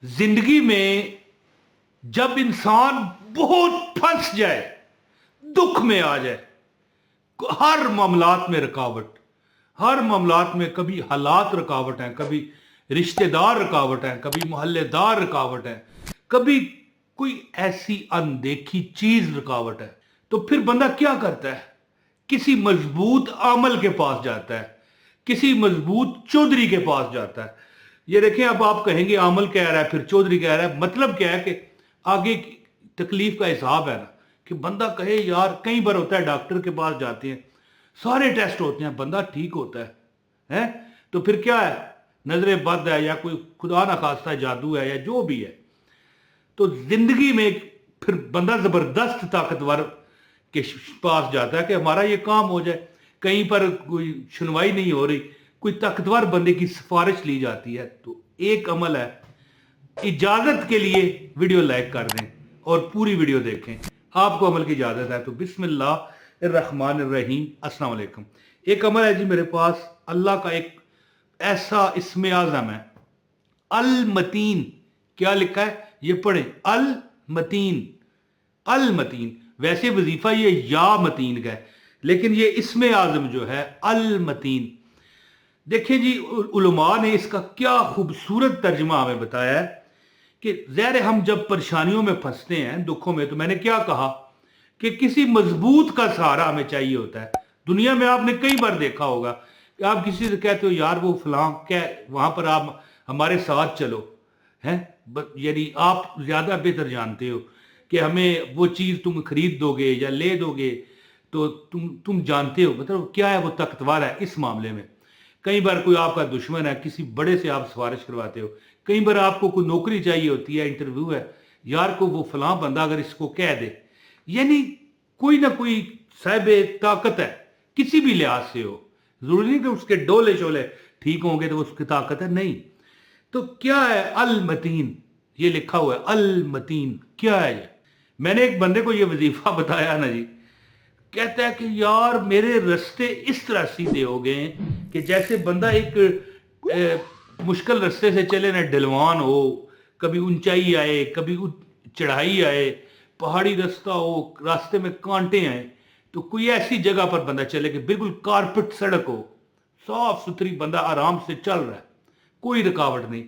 जिंदगी में जब इंसान बहुत फंस जाए, दुख में आ जाए, हर मामलात में रुकावट, हर मामलात में कभी हालात रुकावट हैं, कभी रिश्तेदार रुकावट हैं, कभी मोहल्लेदार रुकावट हैं, कभी कोई ऐसी अनदेखी चीज रुकावट है, तो फिर बंदा क्या करता है? किसी मजबूत आमल के पास जाता है, किसी मजबूत चौधरी के पास जाता है। ये देखें, अब आप कहेंगे आमल कह रहा है फिर चौधरी कह रहा है, मतलब क्या है कि आगे की तकलीफ का हिसाब है ना, कि बंदा कहे यार, कई बार होता है डॉक्टर के पास जाते हैं, सारे टेस्ट होते हैं, बंदा ठीक होता है तो फिर क्या है, नजर बद है या कोई खुदा ना खास्ता जादू है या जो भी है। तो जिंदगी में फिर बंदा जबरदस्त ताकतवर के पास जाता है कि हमारा ये काम हो जाए। कहीं पर कोई सुनवाई नहीं हो रही, कोई ताकतवर बंदे की सिफारिश ली जाती है। तो एक अमल है, इजाजत के लिए वीडियो लाइक कर दें और पूरी वीडियो देखें। आपको अमल की इजाजत है तो बिस्मिल्लाहिर्रहमानिर्रहीम, अस्सलाम वालेकुम। एक अमल है जी मेरे पास, अल्लाह का एक ऐसा इस्म आज़म है, अल मतीन। क्या लिखा है ये पढ़े, अल मतीन। अल मतीन, वैसे वजीफा ये या मतीन का है, लेकिन ये इस्म आज़म जो है अल मतीन। देखें जी, उलमा ने इसका क्या खूबसूरत तर्जमा हमें बताया है कि ज़ाहिर है हम जब परेशानियों में फंसते हैं, दुखों में, तो मैंने क्या कहा कि किसी मजबूत का सहारा हमें चाहिए होता है। दुनिया में आपने कई बार देखा होगा कि आप किसी से कहते हो यार वो फलां क्या, वहां पर आप हमारे साथ चलो, हैं, यानी आप ज्यादा बेहतर जानते हो कि हमें वो चीज तुम खरीद दोगे या ले दोगे, तो तुम जानते हो, मतलब क्या है, वो ताकतवर है इस मामले में। कई बार कोई आपका दुश्मन है, किसी बड़े से आप सिफारिश करवाते हो। कई बार आपको कोई नौकरी चाहिए होती है, इंटरव्यू है, यार को वो फलां बंदा अगर इसको कह दे, यानी कोई ना कोई साहिब ताकत है, किसी भी लिहाज से हो। जरूरी नहीं कि उसके डोले शोले ठीक होंगे तो वो उसकी ताकत है, नहीं। तो क्या है अल मतीन, ये लिखा हुआ है अल मतीन, क्या है ये? मैंने एक बंदे को ये वजीफा बताया ना जी, कहता है कि यार मेरे रास्ते इस तरह सीधे हो गए कि जैसे बंदा एक मुश्किल रास्ते से चले ना, ढलवान हो, कभी ऊंचाई आए, कभी चढ़ाई आए, पहाड़ी रास्ता हो, रास्ते में कांटे आए, तो कोई ऐसी जगह पर बंदा चले कि बिल्कुल कारपेट सड़क हो, साफ सुथरी, बंदा आराम से चल रहा है, कोई रुकावट नहीं।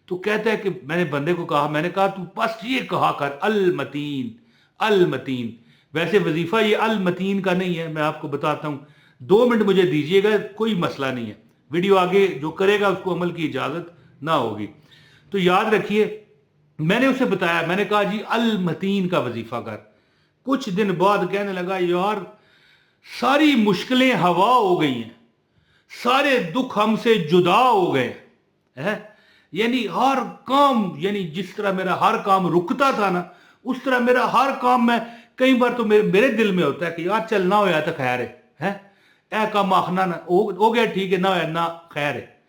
तो कहता है कि मैंने बंदे को कहा, मैंने कहा तू बस ये कहा कर अल मतीन, अल मतीन। वैसे वजीफा ये अल मतीन का नहीं है, मैं आपको बताता हूं। 2 मिनट मुझे दीजिएगा, कोई मसला नहीं है, वीडियो आगे जो करेगा उसको अमल की इजाजत ना होगी। तो याद रखिए, मैंने उसे बताया, मैंने कहा जी अल मतीन का वजीफा कर। कुछ दिन बाद कहने लगा यार सारी मुश्किलें हवा हो गई हैं, सारे दुख हमसे जुदा हो गए हैं। यानी हर काम, यानी जिस तरह मेरा हर काम रुकता था ना, उस तरह मेरा हर काम, मैं कई बार तो मेरे दिल में होता है कि यार चल ना होया तो खैर है, ए काम आखना ना हो गया ठीक है, ना होया ना खैर है।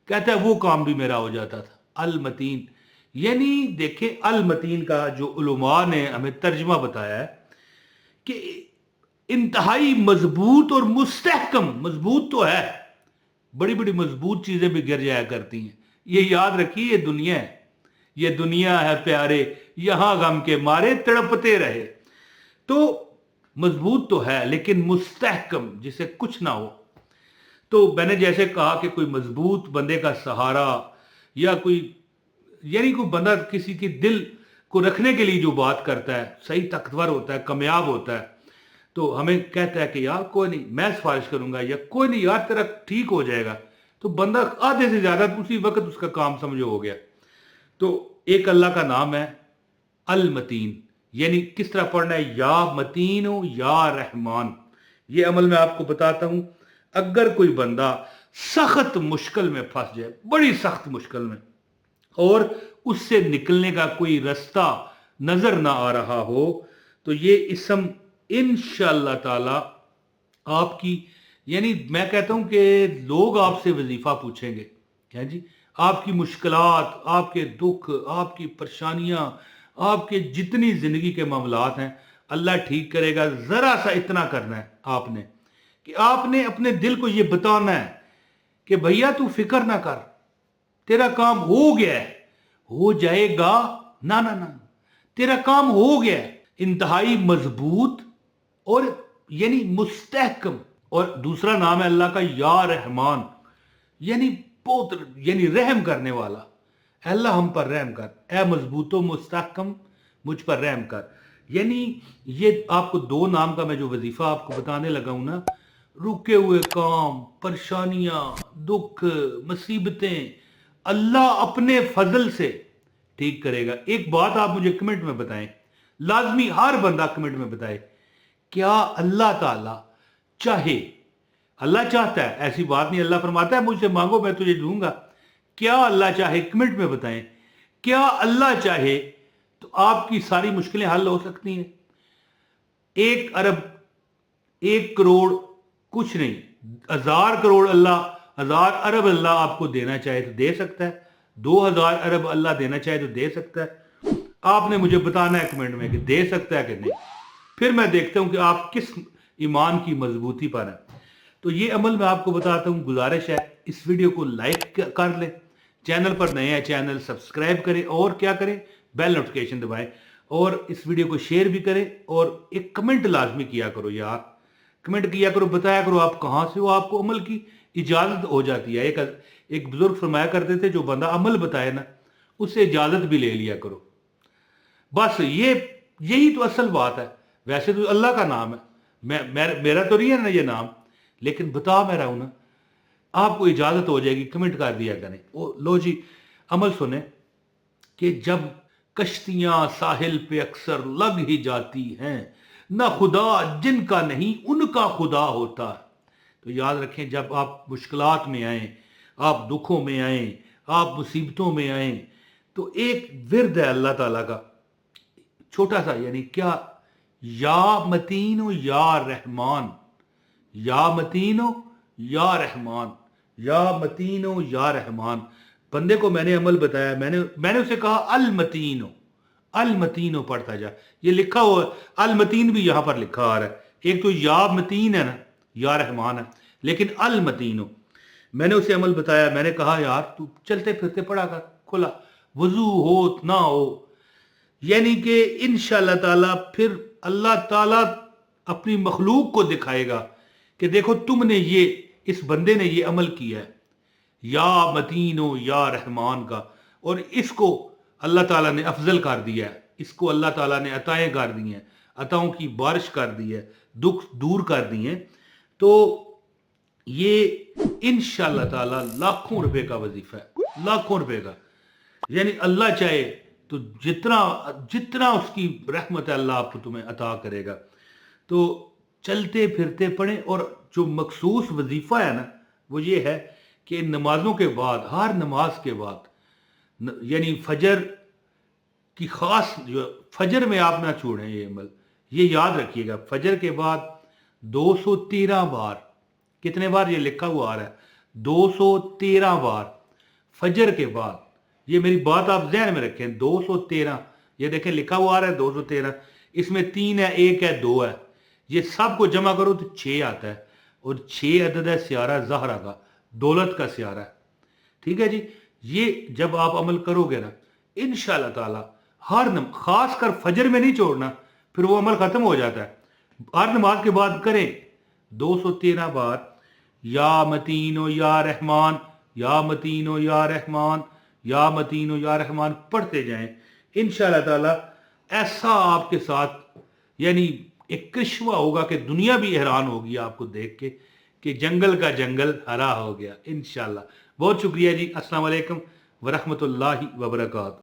कहता है वो काम भी मेरा हो जाता था। अल मतीन, यानी देखे अल मतीन का जो उलमा ने हमें तर्जमा बताया है कि इंतहाई मजबूत और मुस्तहकम। मजबूत तो है, बड़ी बड़ी मजबूत चीजें भी गिर जाया करती हैं, ये याद रखिए। ये दुनिया है, ये दुनिया है प्यारे, यहां गम के मारे तड़पते रहे। तो मजबूत तो है लेकिन मुस्तहकम, जिसे कुछ ना हो। तो मैंने जैसे कहा कि कोई मजबूत बंदे का सहारा, या कोई, यानी कोई बंदा किसी के दिल को रखने के लिए जो बात करता है, सही ताकतवर होता है, कामयाब होता है, तो हमें कहता है कि यार कोई नहीं, मैं सिफारिश करूंगा, या कोई नहीं यार तेरा ठीक हो जाएगा, तो बंदा आधे से ज्यादा उसी वक्त उसका काम समझो हो गया। तो एक अल्लाह का नाम है अल मतीन, यानी किस तरह पढ़ना है, या मतीन हो या रहमान। ये अमल मैं आपको बताता हूं। अगर कोई बंदा सख्त मुश्किल में फंस जाए, बड़ी सख्त मुश्किल में, और उससे निकलने का कोई रास्ता नजर ना आ रहा हो, तो ये इसम इंशाअल्लाह ताला आपकी, यानी मैं कहता हूं कि लोग आपसे वजीफा पूछेंगे क्या जी, आपकी मुश्किलात, आपके दुख, आपकी परेशानियां, आपके जितनी जिंदगी के मामलात हैं, अल्लाह ठीक करेगा। जरा सा इतना करना है आपने कि आपने अपने दिल को यह बताना है कि भैया तू फिक्र ना कर, तेरा काम हो गया है, हो जाएगा, ना ना ना, तेरा काम हो गया है। इंतहाई मजबूत और यानी मुस्तहकम। और दूसरा नाम है अल्लाह का या रहमान, यानी बहुत यानी रहम करने वाला। अल्लाह हम पर रहम कर, ए मजबूतो मुस्तहकम मुझ पर रहम कर। यानी ये आपको दो नाम का मैं जो वजीफा आपको बताने लगा हूं ना, रुके हुए काम, परेशानियां, दुख, मुसीबतें अल्लाह अपने फजल से ठीक करेगा। एक बात आप मुझे कमेंट में बताएं, लाजमी हर बंदा कमेंट में बताए, क्या अल्लाह ताला चाहे, अल्लाह चाहता है, ऐसी बात नहीं, अल्लाह फरमाता है मुझसे मांगो मैं तुझे दूंगा। क्या अल्लाह चाहे, कमेंट में बताएं, क्या अल्लाह चाहे तो आपकी सारी मुश्किलें हल हो सकती हैं। 1 अरब, 1 करोड़ कुछ नहीं, 1000 करोड़ अल्लाह, 1000 अरब अल्लाह आपको देना चाहे तो दे सकता है, 2000 अरब अल्लाह देना चाहे तो दे सकता है। आपने मुझे बताना है कमेंट में कि दे सकता है कि नहीं, फिर मैं देखता हूं कि आप किस ईमान की मजबूती पर हैं। तो ये अमल मैं आपको बताता हूं। गुजारिश है इस वीडियो को लाइक कर लें, चैनल पर नए हैं चैनल सब्सक्राइब करें, और क्या करें, बेल नोटिफिकेशन दबाएं, और इस वीडियो को शेयर भी करें, और एक कमेंट लाजमी किया करो यार, कमेंट किया करो, बताया करो आप कहां से हो, आपको अमल की इजाजत हो जाती है। एक बुजुर्ग फरमाया करते थे, जो बंदा अमल बताए ना उससे इजाजत भी ले लिया करो। बस यही तो असल बात है। वैसे तो अल्लाह का नाम है, मेरा तो नहीं है ना ये नाम, लेकिन बता मैं रहा हूं ना, आपको इजाजत हो जाएगी, कमेंट कर दिया करें। ओ लो जी, अमल सुने कि जब कश्तियां साहिल पे अक्सर लग ही जाती हैं, न खुदा जिनका नहीं उनका खुदा होता है। तो याद रखें, जब आप मुश्किलात में आए, आप दुखों में आए, आप मुसीबतों में आए, तो एक विरद है अल्लाह ताला का छोटा सा, यानी क्या, या मतीनो या रहमान, या मतीनो या रहमान, या मतीनो या रहमान। बंदे को मैंने अमल बताया, मैंने उसे कहा अल मतीनो, अल मतीनो पढ़ता जा। ये लिखा हुआ अल मतीन भी यहां पर लिखा आ रहा है। एक तो या मतीन है ना, या रहमान है, लेकिन अल मतीनो मैंने उसे अमल बताया। मैंने कहा यार तू चलते फिरते पढ़ा कर, खुला वजू हो ना हो, यानी कि इंशाअल्लाह ताला फिर अल्लाह ताला अपनी मखलूक को दिखाएगा कि देखो तुमने ये, इस बंदे ने ये अमल किया है, या मतीनो या रहमान का, और इसको अल्लाह ताला ने अफजल कर दिया है, इसको अल्लाह ताला ने अताएं कर दी हैं, अताओं की बारिश कर दी है, दुख दूर कर दिए हैं। तो ये इंशाअल्लाह ताला लाखों रुपए का वजीफा है, लाखों रुपए का। यानी अल्लाह चाहे तो जितना जितना उसकी रहमत है अल्लाह आपको तुम्हें अता करेगा। तो चलते फिरते पढ़ें। और जो मखसूस वजीफा है ना, वो ये है कि नमाजों के बाद, हर नमाज के बाद, यानी फजर की खास, जो फजर में आप ना छोड़ें ये अमल, ये याद रखिएगा। फजर के बाद 213 बार, कितने बार ये लिखा हुआ आ रहा है, 213 बार फजर के बाद। ये मेरी बात आप ध्यान में रखें, 213, ये देखें लिखा हुआ आ रहा है 213, इसमें 3 है, 1 है, 2 है, ये सब को जमा करो तो 6 आता है, और 6 अदद है सियारा ज़हरा का, दौलत का सियारा है। ठीक है जी। ये जब आप अमल करोगे ना, इंशाअल्लाह ताला खास कर फजर में नहीं छोड़ना, फिर वो अमल खत्म हो जाता है। हर नमाज के बाद करें 213 बार या मतीनो या रहमान, या मतीनो या रहमान, या मतीनो या रहमान पढ़ते जाएं। इंशाअल्लाह ताला ऐसा आपके साथ, यानी एक कृश्वा होगा कि दुनिया भी हैरान होगी आपको देख के कि जंगल का जंगल हरा हो गया। इंशाअल्लाह। बहुत शुक्रिया जी। अस्सलाम वालेकुम वरहमतुल्लाहि वबरकातुहू।